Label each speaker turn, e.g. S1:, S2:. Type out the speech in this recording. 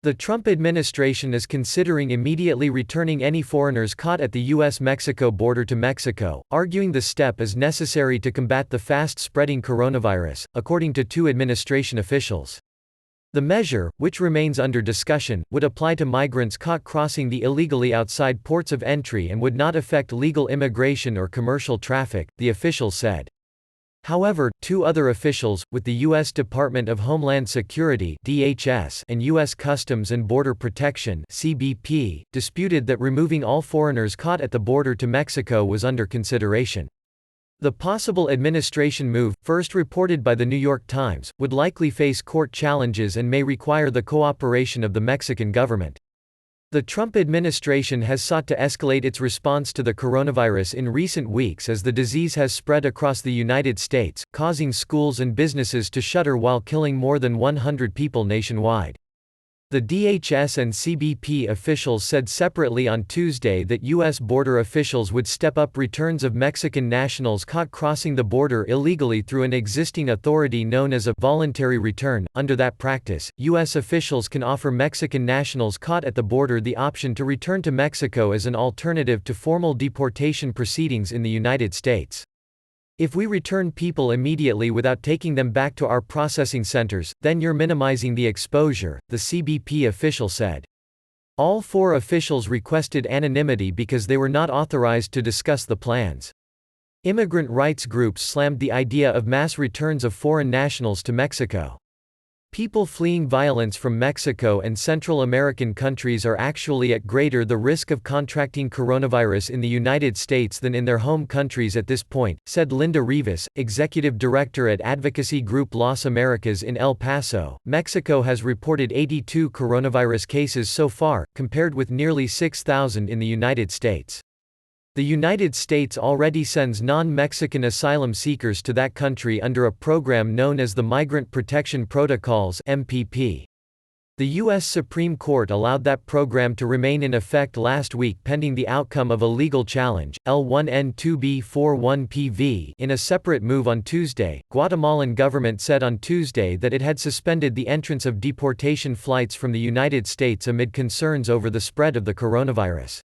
S1: The Trump administration is considering immediately returning any foreigners caught at the U.S.-Mexico border to Mexico, arguing the step is necessary to combat the fast-spreading coronavirus, according to two administration officials. The measure, which remains under discussion, would apply to migrants caught crossing the illegally outside ports of entry and would not affect legal immigration or commercial traffic, the officials said. However, two other officials, with the U.S. Department of Homeland Security (DHS) and U.S. Customs and Border Protection (CBP), disputed that removing all foreigners caught at the border to Mexico was under consideration. The possible administration move, first reported by the New York Times, would likely face court challenges and may require the cooperation of the Mexican government. The Trump administration has sought to escalate its response to the coronavirus in recent weeks as the disease has spread across the United States, causing schools and businesses to shutter while killing more than 100 people nationwide. The DHS and CBP officials said separately on Tuesday that U.S. border officials would step up returns of Mexican nationals caught crossing the border illegally through an existing authority known as a voluntary return. Under that practice, U.S. officials can offer Mexican nationals caught at the border the option to return to Mexico as an alternative to formal deportation proceedings in the United States. If we return people immediately without taking them back to our processing centers, then you're minimizing the exposure, the CBP official said. All four officials requested anonymity because they were not authorized to discuss the plans. Immigrant rights groups slammed the idea of mass returns of foreign nationals to Mexico. People fleeing violence from Mexico and Central American countries are actually at greater the risk of contracting coronavirus in the United States than in their home countries at this point, said Linda Rivas, executive director at advocacy group Las Americas in El Paso. Mexico has reported 82 coronavirus cases so far, compared with nearly 6,000 in the United States. The United States already sends non-Mexican asylum seekers to that country under a program known as the Migrant Protection Protocols (MPP). The U.S. Supreme Court allowed that program to remain in effect last week pending the outcome of a legal challenge, L1N2B41PV. In a separate move on Tuesday, Guatemalan government said on Tuesday that it had suspended the entrance of deportation flights from the United States amid concerns over the spread of the coronavirus.